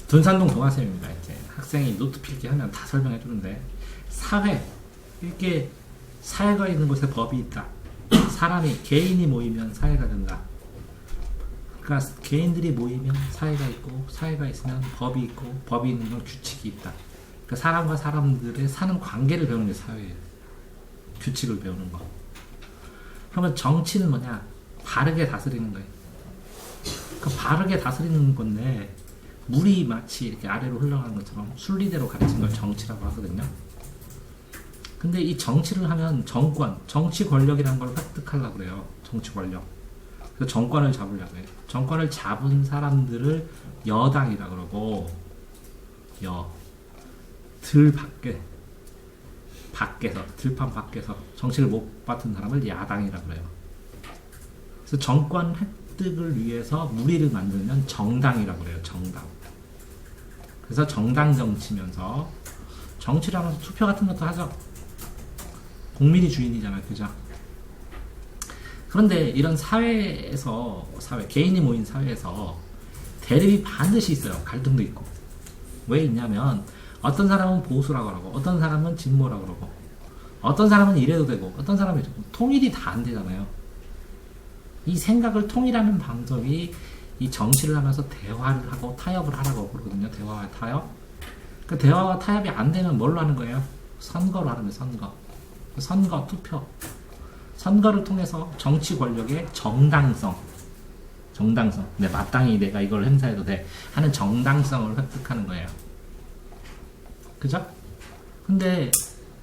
둔산동 동아쌤입니다. 이제 학생이 노트 필기 하면 다 설명해 주는데, 사회, 이렇게 사회가 있는 곳에 법이 있다. 사람이, 개인이 모이면 사회가 된다. 그러니까 개인들이 모이면 사회가 있고, 사회가 있으면 법이 있고, 법이 있는 건 규칙이 있다. 그러니까 사람과 사람들의 사는 관계를 배우는 게 사회예요. 규칙을 배우는 거. 그러면 정치는 뭐냐? 바르게 다스리는 거예요. 그 바르게 다스리는 건데, 물이 마치 이렇게 아래로 흘러가는 것처럼 순리대로 가르친 걸 정치라고 하거든요. 근데 이 정치를 하면 정치 권력이라는 걸 획득하려고 그래요. 정치 권력. 그래서 정권을 잡으려고 해요. 정권을 잡은 사람들을 여당이라고 그러고, 들판 밖에서 정치를 못 맡은 사람을 야당이라고 그래요. 그래서 정권 획득을 위해서 무리를 만들면 정당이라고 그래요. 정당. 그래서 정당 정치면서 정치를 하면서 투표 같은 것도 하죠. 국민이 주인이잖아요. 그죠? 그런데 이런 개인이 모인 사회에서 대립이 반드시 있어요. 갈등도 있고. 왜 있냐면 어떤 사람은 보수라고 하고 어떤 사람은 진보라고 그러고 어떤 사람은 이래도 되고 어떤 사람은 이래도 되고 통일이 다 안 되잖아요. 이 생각을 통일하는 방법이 이 정치를 하면서 대화를 하고 타협을 하라고 그러거든요. 대화와 타협. 그 대화와 타협이 안 되면 뭘로 하는 거예요? 선거로 하는 거예요. 선거, 투표. 선거를 통해서 정치 권력의 정당성. 네, 마땅히 내가 이걸 행사해도 돼 하는 정당성을 획득하는 거예요. 그죠? 근데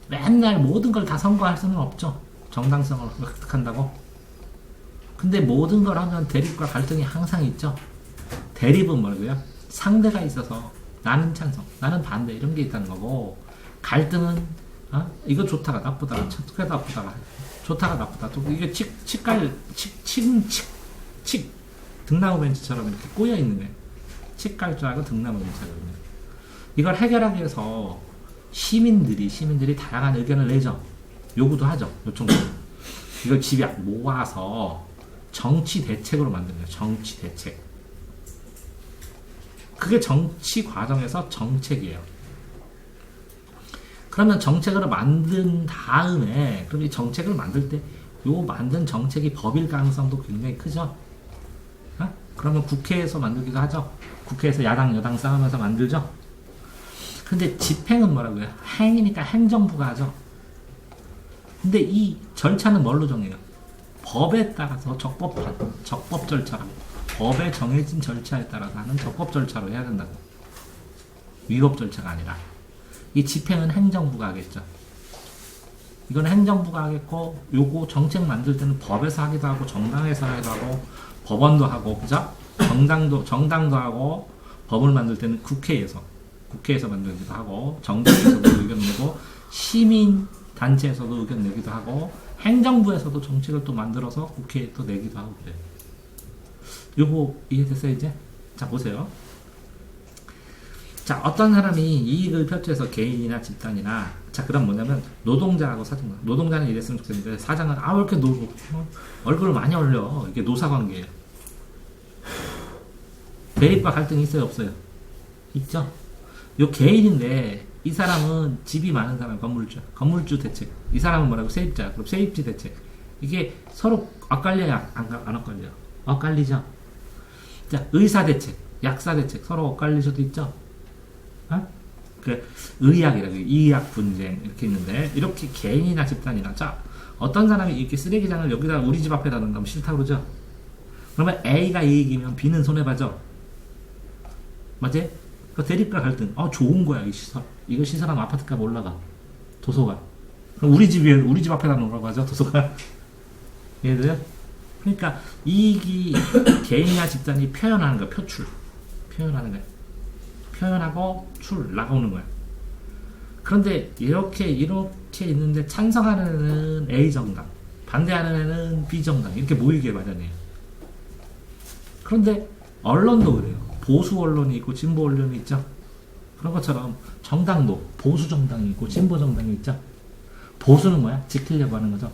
맨날 모든 걸 다 선거할 수는 없죠. 정당성을 획득한다고. 근데 모든 걸 하면 대립과 갈등이 항상 있죠. 대립은 뭐라고요? 상대가 있어서 나는 찬성, 나는 반대 이런 게 있다는 거고, 갈등은 이거 좋다가 나쁘다가, 좋다가 나쁘다. 또 이게 등나무 벤치처럼 이렇게 꼬여 있는 거예요. 칡갈주하고 등나무 벤치거든요. 이걸 해결하기 위해서 시민들이 다양한 의견을 내죠. 요구도 하죠. 요청도. 이걸 집약 모아서 정치 대책으로 만드는 거예요. 정치 대책. 그게 정치 과정에서 정책이에요. 그러면 정책을 만든 다음에, 그럼 이 정책을 만들 때 요 만든 정책이 법일 가능성도 굉장히 크죠. 그러면 국회에서 만들기도 하죠. 국회에서 야당 여당 싸우면서 만들죠. 근데 집행은 뭐라고요? 행이니까 행정부가 하죠. 근데 이 절차는 뭘로 정해요? 법에 따라서 적법 절차라고. 법에 정해진 절차에 따라서 하는 적법 절차로 해야 된다고. 위법 절차가 아니라. 이 집행은 행정부가 하겠죠. 이건 행정부가 하겠고, 요거 정책 만들 때는 법에서 하기도 하고, 정당에서 하기도 하고, 법원도 하고, 그죠? 정당도 하고, 법을 만들 때는 국회에서 만들기도 하고, 정당에서도 의견 내고, 시민 단체에서도 의견 내기도 하고, 행정부에서도 정책을 또 만들어서 국회에 또 내기도 하고 그래요. 요거 이해됐어요 이제? 자 보세요. 자 어떤 사람이 이익을 표출해서 개인이나 집단이나, 자 그럼 뭐냐면 노동자하고 사장, 노동자는 이랬으면 좋겠는데 사장은 왜 이렇게 얼굴을 많이 올려. 이게 노사관계예요. 대립과 갈등이 있어요 없어요? 있죠. 요 개인인데 이 사람은 집이 많은 사람, 건물주 대책. 이 사람은 뭐라고? 세입자. 그럼 세입지 대책. 이게 서로 엇갈려야 안 엇갈려? 엇갈리죠. 자, 의사 대책, 약사 대책. 서로 엇갈릴 수도 있죠. 그 의학이라고, 이의학 분쟁 이렇게 있는데, 이렇게 개인이나 집단이나, 자 어떤 사람이 이렇게 쓰레기장을 여기다 우리 집 앞에다 놓으면 싫다고 그러죠. 그러면 A가 이익이면 B는 손해봐죠. 맞지? 그 대립과 갈등. 좋은 거야 이 시설. 이거 시설하면 아파트값 올라가. 도서관. 그럼 우리 집 앞에다 놓으라고 하죠. 도서관. 이해돼요? 그러니까 이익이 개인이나 집단이 표현하는 거야. 표현하는 거야. 표현하고 나가오는 거야. 그런데 이렇게 있는데 찬성하는 애는 A 정당, 반대하는 애는 B 정당 이렇게 모이게 마련해요. 그런데 언론도 그래요. 보수 언론이 있고 진보 언론이 있죠. 그런 것처럼 정당도 보수 정당이 있고 진보 정당이 있죠. 보수는 뭐야? 지키려고 하는 거죠.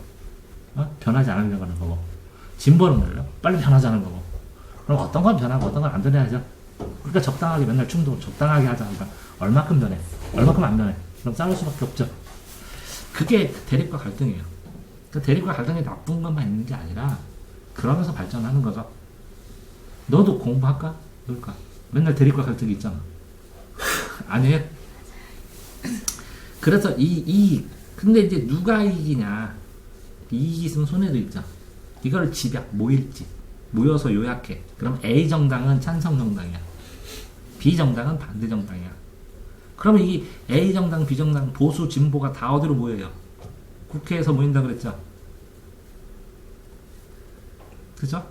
변하지 않으려고 하는 거고. 진보는 뭐예요? 빨리 변하자는 거고. 그럼 어떤 건 변하고 어떤 건 안 변해야죠. 그러니까 적당하게 맨날 충동 적당하게 하자. 그러니까 얼마큼 변해? 얼마큼 안 변해? 그럼 싸울 수밖에 없죠. 그게 대립과 갈등이에요. 그러니까 대립과 갈등이 나쁜 것만 있는 게 아니라 그러면서 발전하는 거죠. 너도 공부할까? 놀까? 맨날 대립과 갈등이 있잖아. 아니에요? 그래서 근데 이제 누가 이기냐? 이익이 있으면 손해도 있죠. 이걸 집약, 모일집. 모여서 요약해. 그럼 A 정당은 찬성 정당이야. B 정당은 반대 정당이야. 그러면 이 A 정당, B 정당, 보수, 진보가 다 어디로 모여요? 국회에서 모인다 그랬죠? 그죠?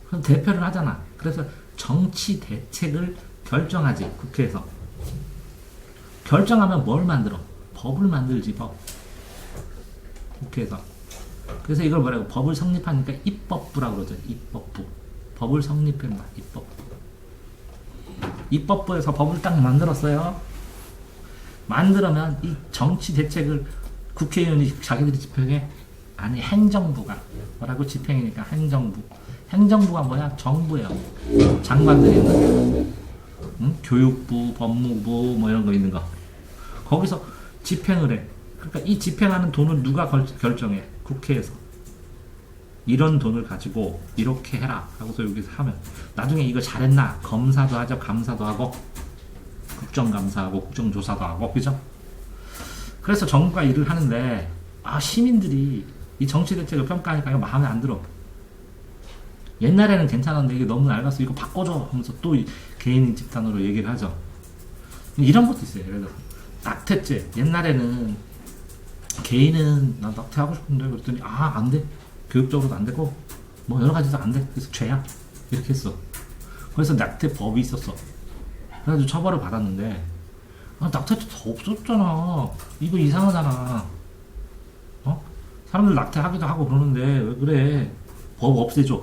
그럼 대표를 하잖아. 그래서 정치 대책을 결정하지, 국회에서. 결정하면 뭘 만들어? 법을 만들지, 법. 국회에서. 그래서 이걸 뭐라고? 법을 성립하니까 입법부라고 그러죠. 입법부. 법을 성립한다. 입법부. 입법부에서 법을 딱 만들었어요. 만들면 이 정치 대책을 국회의원이 자기들이 집행해? 아니, 행정부가. 뭐라고? 집행이니까 행정부. 행정부가 뭐야? 정부예요. 장관들이 있는 거. 응? 교육부, 법무부, 뭐 이런 거 있는 거. 거기서 집행을 해. 그러니까 이 집행하는 돈을 누가 결정해? 국회에서. 이런 돈을 가지고 이렇게 해라 하고서 여기서 하면 나중에 이거 잘했나? 검사도 하죠. 감사도 하고 국정감사하고 국정조사도 하고, 그죠? 그래서 정부가 일을 하는데 시민들이 이 정치대책을 평가하니까 이거 마음에 안 들어. 옛날에는 괜찮았는데 이게 너무 낡아서 이거 바꿔줘 하면서 또 개인 집단으로 얘기를 하죠. 이런 것도 있어요. 예를 들어서 낙태죄. 옛날에는 개인은 나 낙태하고 싶은데 그랬더니 안 돼. 교육적으로도 안 되고 뭐 여러 가지도 안 돼. 그래서 죄야. 이렇게 했어. 그래서 낙태법이 있었어. 그래가지고 처벌을 받았는데 낙태죄 더 없었잖아. 이거 이상하잖아. 사람들 낙태하기도 하고 그러는데 왜 그래. 법 없애줘.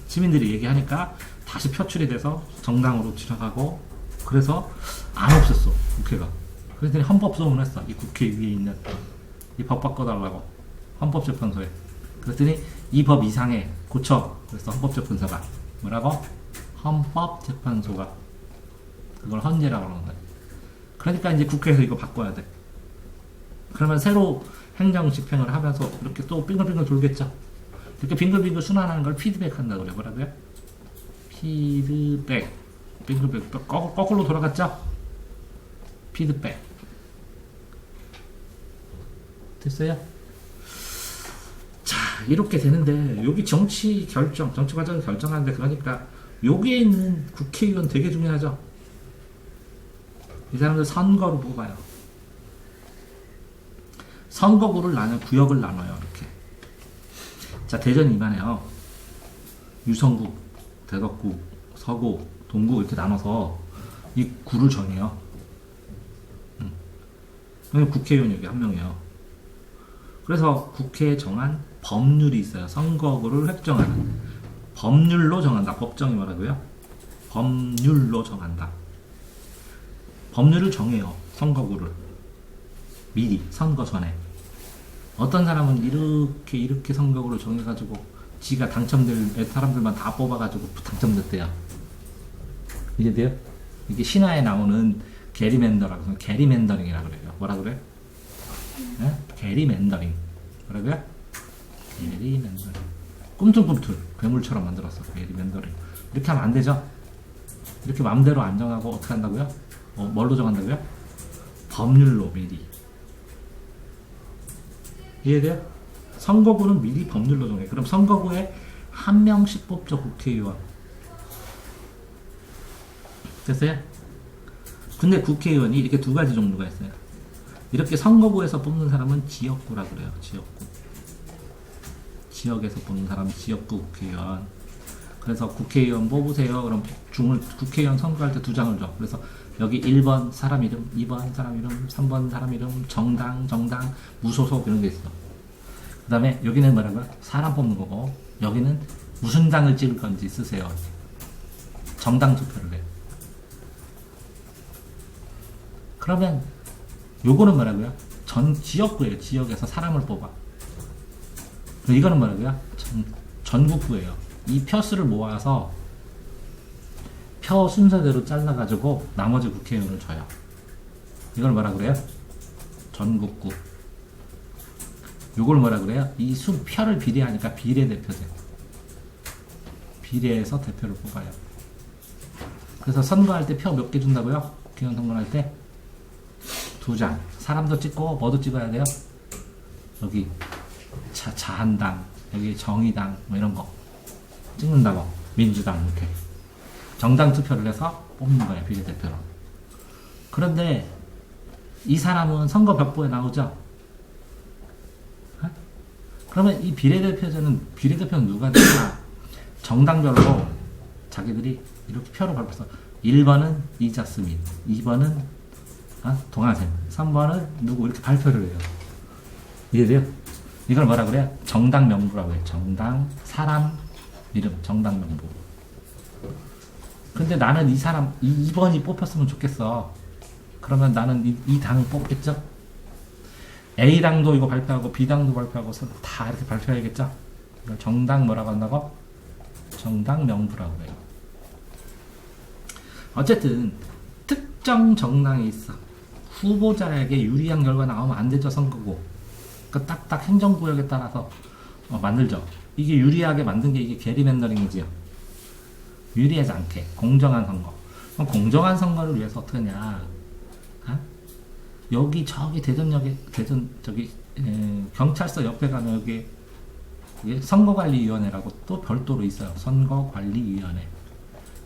시민들이 얘기하니까 다시 표출이 돼서 정당으로 지나가고, 그래서 안 없앴어, 국회가. 그랬더니 헌법소원을 했어. 이 국회 위에 있는 이 법 바꿔달라고 헌법재판소에. 그랬더니 이 법 이상해, 고쳐. 그래서 헌법재판소가 뭐라고? 헌법재판소가 그걸 헌재라고 그러는 거야. 그러니까 이제 국회에서 이거 바꿔야 돼. 그러면 새로 행정 집행을 하면서 이렇게 또 빙글빙글 돌겠죠. 이렇게 빙글빙글 순환하는 걸 피드백 한다 그래. 뭐라고요? 피드백. 빙글빙글 거꾸로 돌아갔죠? 피드백. 됐어요? 자, 이렇게 되는데 여기 정치 과정을 결정하는데, 그러니까 여기에 있는 국회의원 되게 중요하죠. 이 사람들 선거로 뽑아요. 선거구를 구역을 나눠요. 이렇게. 자, 대전 이만해요. 유성구, 대덕구, 서구, 동구 이렇게 나눠서 이 구를 정해요. 국회의원이 여기 한 명이에요. 그래서 국회에 정한 법률이 있어요. 선거구를 획정하는. 법률로 정한다. 법정이 뭐라고요? 법률로 정한다. 법률을 정해요. 선거구를. 미리, 선거 전에. 어떤 사람은 이렇게 선거구를 정해가지고 지가 당첨될 사람들만 다 뽑아가지고 당첨됐대요. 이해돼요? 이게 신화에 나오는 게리맨더라고 해서 게리맨더링이라고 그래요. 뭐라 그래? 네? 게리맨더링. 뭐라고요? 게리맨더링. 꿈틀꿈틀 괴물처럼 만들었어. 게리맨더링. 이렇게 하면 안 되죠? 이렇게 마음대로 안 정하고 어떻게 한다고요? 뭘로 정한다고요? 법률로 미리. 이해돼요? 선거구는 미리 법률로 정해. 그럼 선거구에 한 명씩 뽑죠. 국회의원. 됐어요? 근데 국회의원이 이렇게 두 가지 종류가 있어요. 이렇게 선거구에서 뽑는 사람은 지역구라 그래요. 지역구. 지역에서 뽑는 사람은 지역구 국회의원. 그래서 국회의원 뽑으세요. 그럼 국회의원 선거할 때 두 장을 줘. 그래서 여기 1번 사람 이름, 2번 사람 이름, 3번 사람 이름, 정당, 무소속 이런 게 있어. 그 다음에 여기는 뭐라고요? 사람 뽑는 거고, 여기는 무슨 당을 찍을 건지 쓰세요. 정당 투표를 해. 그러면 요거는 뭐라고요? 지역구예요. 지역에서 사람을 뽑아. 이거는 뭐라고요? 전국구예요. 이 표수를 모아서 표 순서대로 잘라가지고 나머지 국회의원을 줘요. 이걸 뭐라 그래요? 전국구. 이걸 뭐라 그래요? 이 표를 비례하니까 비례대표제. 비례해서 대표를 뽑아요. 그래서 선거할 때 표 몇 개 준다고요? 국회의원 선거할 때? 2장. 사람도 찍고 뭐도 찍어야 돼요? 여기 자한당, 여기 정의당 뭐 이런 거 찍는다고. 민주당 이렇게 정당 투표를 해서 뽑는 거예요. 비례대표로. 그런데 이 사람은 선거 벽보에 나오죠? 어? 그러면 이 비례대표는 누가 되냐? 정당별로 자기들이 이렇게 표를 발표해서 1번은 이자스민, 2번은 동아샘, 3번은 누구 이렇게 발표를 해요. 이해돼요? 이걸 뭐라 그래요? 정당 명부라고 해요. 정당, 사람, 이름, 정당 명부. 근데 나는 이 사람 2번이 뽑혔으면 좋겠어. 그러면 나는 이 당을 뽑겠죠? A당도 이거 발표하고 B당도 발표하고 다 이렇게 발표해야겠죠? 이걸 정당 뭐라고 한다고? 정당 명부라고 해요. 어쨌든 특정 정당이 있어. 후보자에게 유리한 결과 나오면 안 되죠. 선거고. 그 딱딱 행정구역에 따라서 만들죠. 이게 유리하게 만든 게 이게 게리맨더링이지요. 유리하지 않게 공정한 선거. 그럼 공정한 선거를 위해서 어떻게 하냐? 여기 저기 대전역에 경찰서 옆에 가면 여기 선거관리위원회라고 또 별도로 있어요. 선거관리위원회.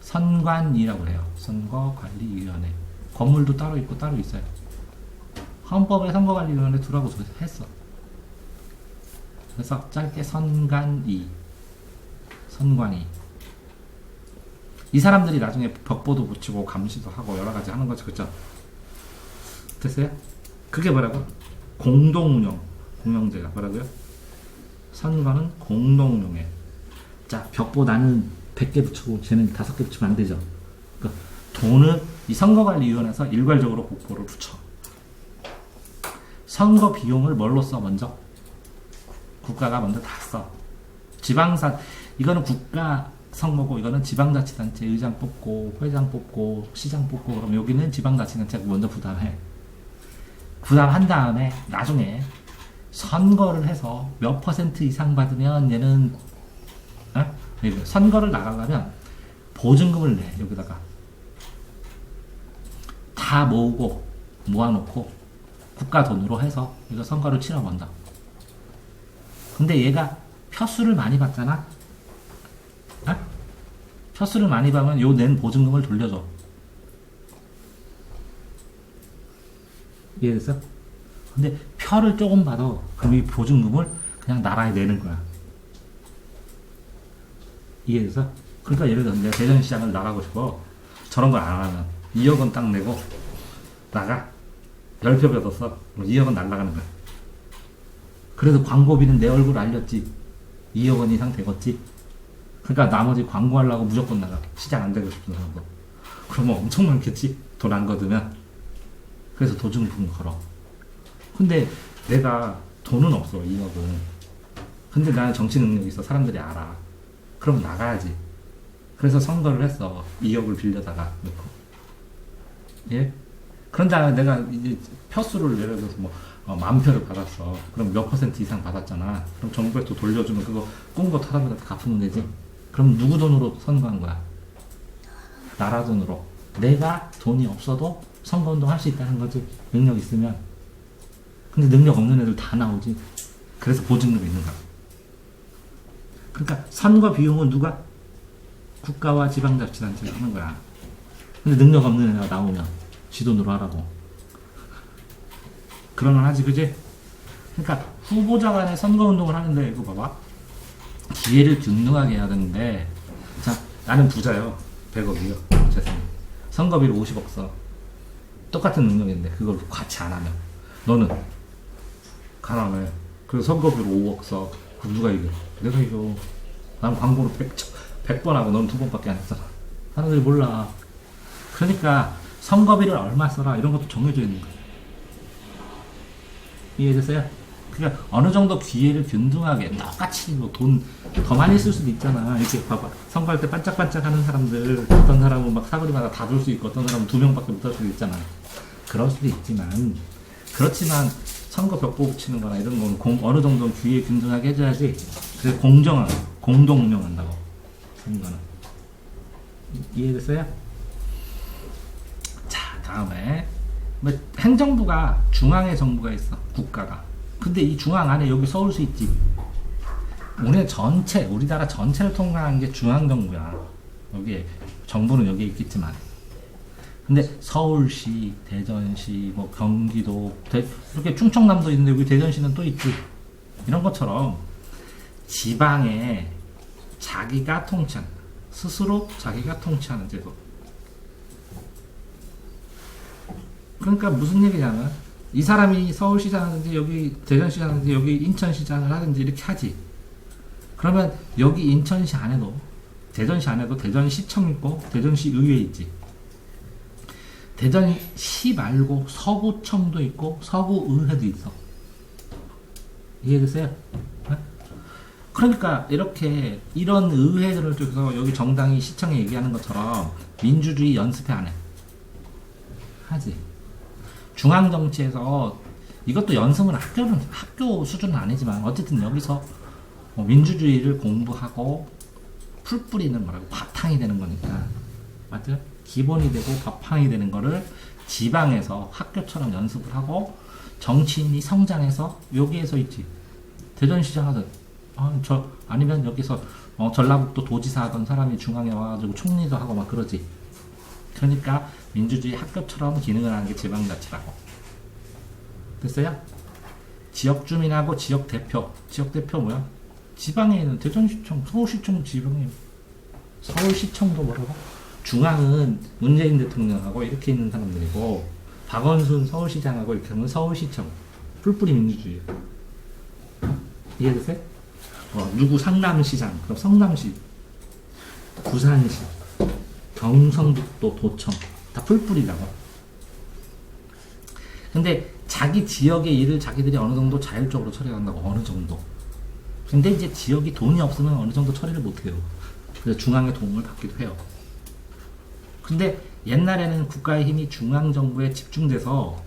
선관위라고 해요. 선거관리위원회. 건물도 따로 있고 따로 있어요. 헌법에 선거관리위원회 두라고 했어. 그래서 짧게 선관위. 이 사람들이 나중에 벽보도 붙이고 감시도 하고 여러 가지 하는 거죠. 그쵸? 됐어요? 그게 뭐라고? 공동운영. 공영제가 뭐라고요? 선거는 공동운영해. 자, 벽보 나는 100개 붙이고 쟤는 5개 붙이면 안 되죠. 그러니까 돈을 이 선거관리위원회에서 일괄적으로 국고를 붙여. 선거 비용을 뭘로 써? 먼저 국가가 먼저 다 써. 이거는 국가 선거고 이거는 지방자치단체 의장 뽑고 회장 뽑고 시장 뽑고 그럼 여기는 지방자치단체가 먼저 부담해. 부담한 다음에 나중에 선거를 해서 몇 % 이상 받으면 얘는 선거를 나가려면 보증금을 내. 여기다가 다 모아놓고 국가 돈으로 해서 이거 선거를 치러본다. 근데 얘가 표수를 많이 받잖아. 표수를 많이 받으면 요 낸 보증금을 돌려줘. 이해됐어? 근데 표를 조금 받아. 그럼 이 보증금을 그냥 나라에 내는 거야. 이해됐어? 그러니까 예를 들어 내가 대전시장을 나가고 싶어. 저런 걸 안 하면 2억 원 딱 내고 나가. 10표 받았어. 그럼 2억 원 날라가는 거야. 그래서 광고비는 내 얼굴 알렸지. 2억 원 이상 되겠지. 그러니까 나머지 광고하려고 무조건 나가. 시장 안 되고 싶은 사람도. 그러면 엄청 많겠지. 돈 안 거두면. 그래서 보증금 걸어. 근데 내가 돈은 없어. 2억은. 근데 나는 정치 능력이 있어. 사람들이 알아. 그럼 나가야지. 그래서 선거를 했어. 2억을 빌려다가 넣고. 예? 그런 다음에 내가 이제 표수를 예를 들어서 뭐 10,000표를 받았어. 그럼 몇 % 이상 받았잖아. 그럼 정부에 또 돌려주면 그거 꾼 거 타다보다 갚으면 되지. 그럼 누구 돈으로 선거한 거야? 나라 돈으로. 내가 돈이 없어도 선거운동 할 수 있다는 거지. 능력 있으면. 근데 능력 없는 애들 다 나오지. 그래서 보증금이 있는 거야. 그러니까 선거 비용은 누가? 국가와 지방자치단체가 하는 거야. 근데 능력 없는 애가 나오면 지 돈으로 하라고. 그러면 하지, 그지? 그러니까 후보자 간에 선거운동을 하는데 이거 봐봐. 기회를 균등하게 해야 되는데, 자, 나는 부자요. 100억이요. 재산이. 선거비를 50억 써. 똑같은 능력인데 그걸 같이 안 하면. 너는 가난해. 그래서 선거비로 5억 써. 그럼 누가 이겨? 내가 이겨. 난 광고를 100번 하고 넌 2번밖에 안 했잖아. 사람들이 몰라. 그러니까 선거비를 얼마 써라 이런 것도 정해져 있는 거야. 이해됐어요? 그러니까 어느 정도 기회를 균등하게 똑같이 뭐 돈 더 많이 쓸 수도 있잖아. 이렇게 봐봐. 선거할 때 반짝반짝 하는 사람들, 어떤 사람은 막 사거리마다 다 줄 수 있고, 어떤 사람은 2명밖에 못 할 수도 있잖아. 그럴 수도 있지만, 그렇지만 선거 벽보 치는 거나 이런 거는 어느 정도 기회 균등하게 해줘야지. 그래서 공정하고, 공동 운영한다고. 선거는. 이해됐어요? 자, 다음에. 뭐 행정부가 중앙에 정부가 있어. 국가가. 근데 이 중앙 안에 여기 서울시 있지. 우리나라 전체를 통과한 게 중앙정부야. 여기에 정부는 여기에 있겠지만. 근데 서울시, 대전시, 뭐 경기도, 이렇게 충청남도 있는데 여기 대전시는 또 있지. 이런 것처럼 지방에 자기가 통치하는, 스스로 자기가 통치하는 제도. 그러니까 무슨 얘기냐면 이 사람이 서울시장 하든지 여기 대전시장 하든지 여기 인천시장을 하든지 이렇게 하지. 그러면 여기 인천시 안에도 대전시 안에도 대전시청 있고 대전시 의회 있지. 대전시 말고 서구청도 있고 서구의회도 있어. 이해됐어요? 네? 그러니까 이렇게 이런 의회들을 통해서 여기 정당이 시청에 얘기하는 것처럼 민주주의 연습회 안 해. 하지. 중앙정치에서 이것도 연습은 학교 수준은 아니지만 어쨌든 여기서 민주주의를 공부하고 풀뿌리는 뭐라고 바탕이 되는 거니까. 맞죠? 기본이 되고 바탕이 되는 거를 지방에서 학교처럼 연습을 하고 정치인이 성장해서 여기에서 있지. 대전시장 하든 아니면 여기서 전라북도 도지사 하던 사람이 중앙에 와가지고 총리도 하고 막 그러지. 그러니까 민주주의 학교처럼 기능을 하는 게 지방자치라고. 됐어요? 지역주민하고 지역대표 뭐야? 지방에 있는 대전시청, 서울시청 지방에. 서울시청도 뭐라고? 중앙은 문재인 대통령하고 이렇게 있는 사람들이고, 박원순 서울시장하고 이렇게 하면 서울시청. 뿔뿔이 민주주의. 이해됐어요? 누구 상남시장, 그럼 성남시, 부산시, 경상북도 도청. 다 풀뿌리라고. 근데 자기 지역의 일을 자기들이 어느 정도 자율적으로 처리한다고. 어느 정도. 근데 이제 지역이 돈이 없으면 어느 정도 처리를 못해요. 그래서 중앙의 도움을 받기도 해요. 근데 옛날에는 국가의 힘이 중앙정부에 집중돼서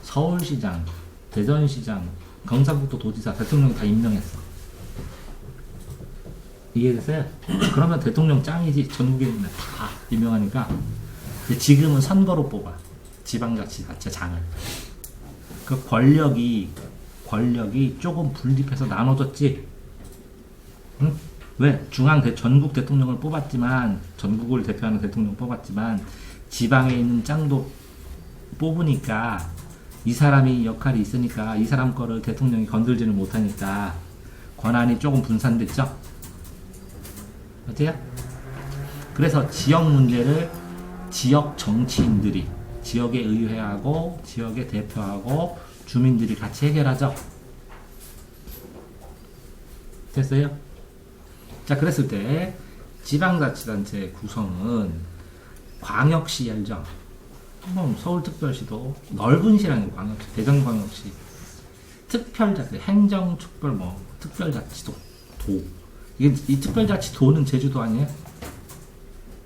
서울시장, 대전시장, 경상북도 도지사, 대통령이 다 임명했어. 이해됐어요? 그러면 대통령 짱이지. 전국에 있는 다 임명하니까. 지금은 선거로 뽑아. 지방자치단체장을. 그 권력이 조금 분립해서 나눠졌지. 응? 왜? 전국 대통령을 뽑았지만, 전국을 대표하는 대통령 뽑았지만, 지방에 있는 짱도 뽑으니까, 이 사람이 역할이 있으니까, 이 사람 거를 대통령이 건들지는 못하니까, 권한이 조금 분산됐죠? 어때요? 그래서 지역 문제를 지역 정치인들이, 지역의 의회하고, 지역의 대표하고, 주민들이 같이 해결하죠? 됐어요? 자, 그랬을 때 지방자치단체 구성은 광역시 알죠? 서울특별시도 넓은 시라는 광역시, 대전광역시, 특별자치, 행정특별 특별자치도, 도. 이 특별자치도는 제주도 아니에요?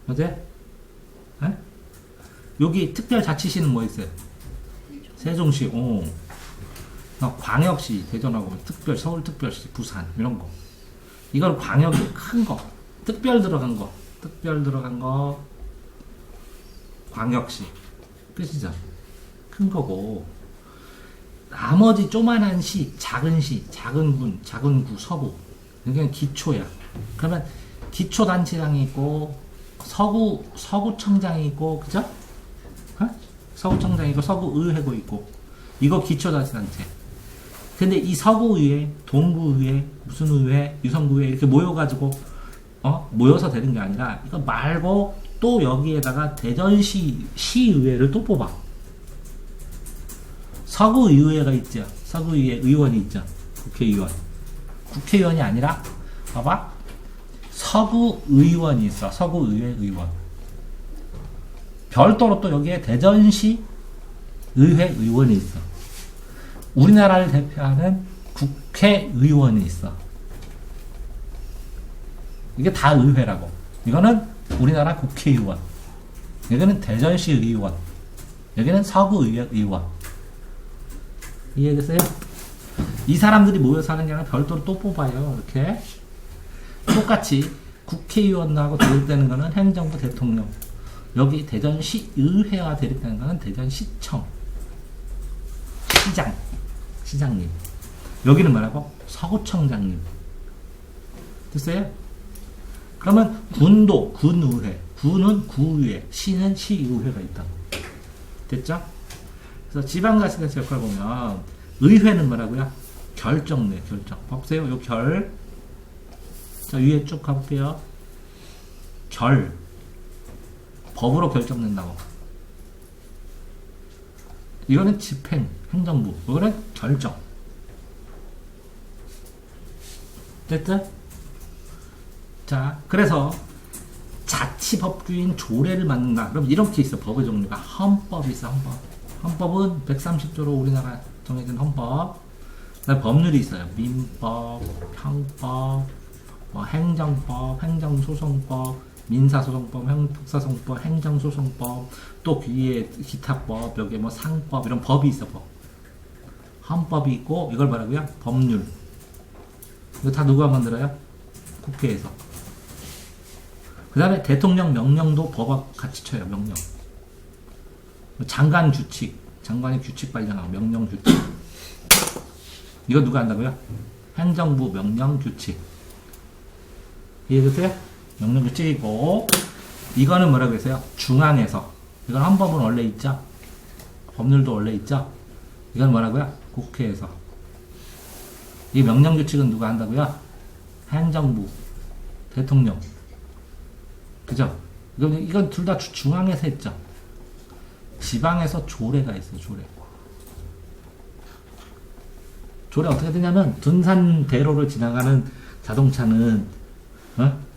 어때? 에? 여기 특별자치시는 뭐 있어요? 세종시, 광역시, 대전하고 서울특별시, 부산 이런 거. 이걸 광역이 큰 거, 특별 들어간 거, 광역시. 끝이죠. 큰 거고. 나머지 조만한 시, 작은 군, 작은 구, 서구. 그냥 기초야. 그러면 기초단체장이 있고, 서구청장이 있고, 그죠? 서구청장이 있고, 서구의회고 있고. 이거 기초자치단체. 근데 이 서구의회, 동구의회, 무슨 의회, 유성구의회 이렇게 모여가지고 모여서 되는 게 아니라 이거 말고 또 여기에다가 대전시 시의회를 또 뽑아. 서구의회가 있죠. 서구의회 의원이 있죠. 국회의원. 국회의원이 아니라 봐봐. 서구의원이 있어. 서구의회 의원. 별도로 또 여기에 대전시 의회 의원이 있어. 우리나라를 대표하는 국회의원이 있어. 이게 다 의회라고. 이거는 우리나라 국회의원. 여기는 대전시 의원. 여기는 서구의원. 이해됐어요? 이 사람들이 모여서 하는 게 아니라 별도로 또 뽑아요. 이렇게. 똑같이 국회의원하고 대립되는 거는 행정부 대통령. 여기 대전시 의회와 대립되는 거는 대전시청. 시장님. 여기는 뭐라고? 서구청장님. 됐어요? 그러면 군도 군의회, 구는 구의회, 시는 시의회가 있다. 됐죠? 그래서 지방자치단체 역할을 보면 의회는 뭐라고요? 결정내, 결정. 보세요. 요 결. 자, 위에 쭉 가볼게요. 결. 법으로 결정된다고. 이거는 집행, 행정부. 이거는 결정. 됐죠? 자, 그래서 자치법규인 조례를 만든다. 그럼 이렇게 있어. 법의 종류가. 헌법이 있어. 헌법은 130조로 우리나라 정해진 헌법. 그다음에 법률이 있어요. 민법, 형법, 뭐 행정법, 행정소송법, 민사소송법, 형사소송법, 행정소송법, 또 위에 기타법, 여기 뭐 상법 이런 법이 있어. 법. 헌법이 있고 이걸 뭐라고요? 법률. 이거 다 누가 만들어요? 국회에서. 그 다음에 대통령 명령도 법과 같이 쳐요. 명령. 장관 규칙. 장관이 규칙 발령하고 명령 규칙. 이거 누가 한다고요? 행정부 명령 규칙. 이해되세요? 명령 규칙이고 이거는 뭐라고 했어요? 중앙에서. 이건 헌법은 원래 있죠? 법률도 원래 있죠? 이건 뭐라고요? 국회에서. 이 명령 규칙은 누가 한다고요? 행정부, 대통령. 그죠? 이건 둘 다 중앙에서 했죠. 지방에서 조례가 있어요. 조례 어떻게 되냐면 둔산대로를 지나가는 자동차는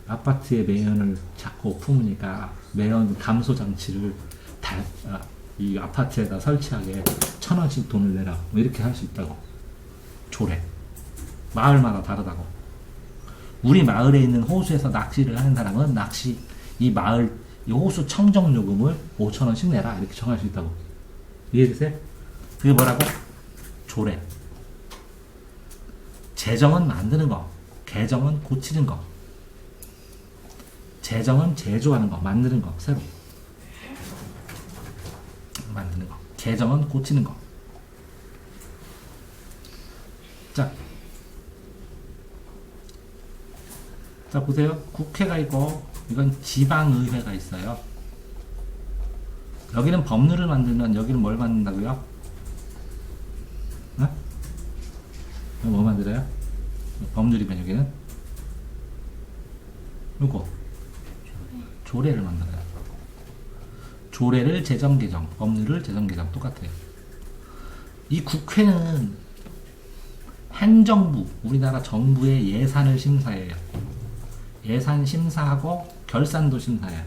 아파트의 매연을 자꾸 품으니까 매연 감소 장치를 이 아파트에다 설치하게 1,000원씩 돈을 내라. 뭐 이렇게 할 수 있다고. 조례. 마을마다 다르다고. 우리 마을에 있는 호수에서 낚시를 하는 사람은 이 마을 이 호수 청정 요금을 5,000원씩 내라. 이렇게 정할 수 있다고. 이해되세요? 그게 뭐라고? 조례. 제정은 만드는 거. 개정은 고치는 거. 제정은 제조하는 거. 만드는 거. 새로. 만드는 거. 개정은 고치는 거. 자 보세요. 국회가 있고 이건 지방의회가 있어요. 여기는 법률을 만들면 여기는 뭘 만든다고요? 뭐 만들어요? 법률이면 여기는 이거 조례를 만들어요. 조례를 제정 개정, 법률을 제정 개정 똑같아요. 이 국회는 행정부, 우리나라 정부의 예산을 심사해요. 예산 심사하고 결산도 심사해요.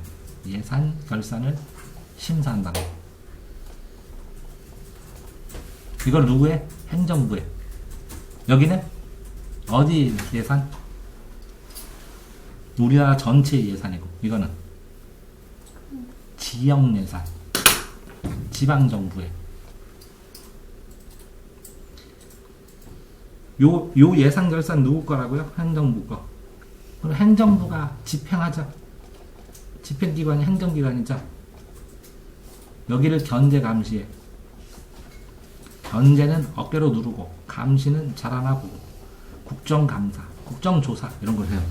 예산, 결산을 심사한다고. 이걸 누구에? 행정부에. 여기는 어디 예산? 우리나라 전체 예산이고 이거는 지역 예산. 지방정부에. 요 예산 결산 누구 거라고요? 행정부 거. 그럼 행정부가 집행하죠. 집행기관이 행정기관이죠. 여기를 견제 감시해. 견제는 어깨로 누르고 감시는 잘 안 하고 국정감사, 국정조사 이런 걸 해요.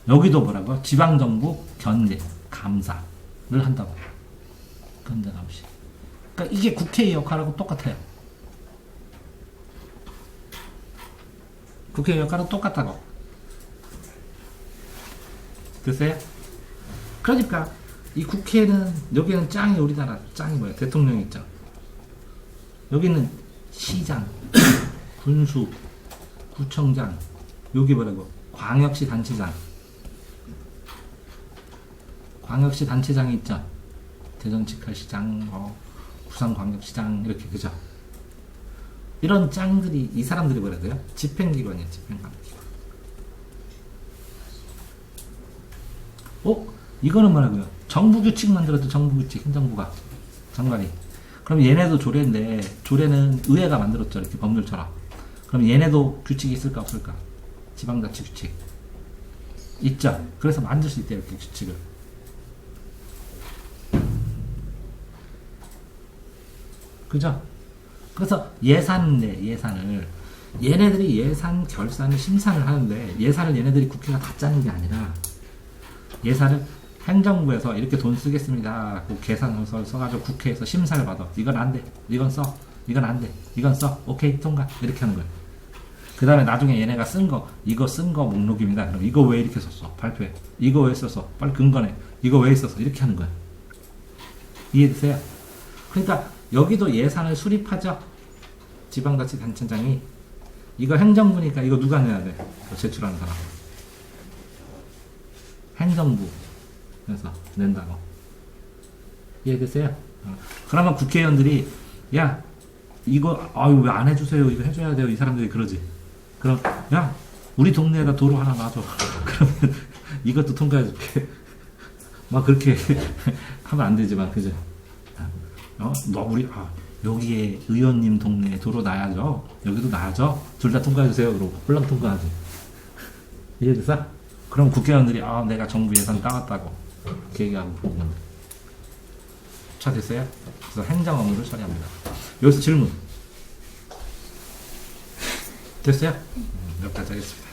여기도 뭐라고? 지방정부 견제, 감사를 한다고. 견제 감시. 그러니까 이게 국회의 역할하고 똑같아요. 국회의 역할은 똑같다고. 됐어요? 그러니까 이 국회는 여기는 짱이 우리나라 짱이 뭐야? 대통령이 있죠. 여기는 시장, 군수, 구청장, 여기 뭐라고? 광역시 단체장. 광역시 단체장이 있죠. 대전직할시장, 부산광역시장 이렇게 그죠? 이런 짱들이, 이 사람들이 뭐라 해야 돼요? 집행기관이에요, 집행관. 이거는 뭐라고요? 정부규칙 만들었죠, 정부규칙, 행정부가. 장관이. 그럼 얘네도 조례인데, 조례는 의회가 만들었죠, 이렇게 법률처럼. 그럼 얘네도 규칙이 있을까, 없을까? 지방자치 규칙. 있죠. 그래서 만들 수 있대요, 이렇게 규칙을. 그죠? 그래서 예산인데, 예산을. 얘네들이 예산 결산을 심사를 하는데, 예산을 얘네들이 국회가 다 짜는 게 아니라, 예산을 행정부에서 이렇게 돈 쓰겠습니다. 그 계산서를 써가지고 국회에서 심사를 받아. 이건 안 돼. 이건 써. 이건 안 돼. 이건 써. 오케이, 통과. 이렇게 하는 거예요. 그 다음에 나중에 얘네가 쓴 거, 이거 쓴 거 목록입니다. 그럼 이거 왜 이렇게 썼어? 발표해. 이거 왜 썼어? 빨리 근거내. 이거 왜 썼어? 이렇게 하는 거예요. 이해되세요? 그러니까 여기도 예산을 수립하죠. 지방자치단체장이. 이거 행정부니까 이거 누가 내야 돼? 제출하는 사람. 행정부. 그래서 낸다고. 이해되세요? 그러면 국회의원들이 야 이거 아유 왜 안 해주세요? 이거 해줘야 돼요. 이 사람들이 그러지. 그럼 야 우리 동네에다 도로 하나 놔줘. 그러면 이것도 통과해줄게. 막 그렇게 하면 안 되지만 그죠? 너 우리 여기에 의원님 동네에 도로 놔야죠. 여기도 놔야죠. 둘 다 통과해주세요. 그러고 홀랑 통과하지. 이해됐어? 그럼 국회의원들이 내가 정부 예산 따왔다고 그 얘기하고 보면 자 됐어요? 그래서 행정 업무를 처리합니다. 여기서 질문 됐어요? 여기까지 하겠습니다.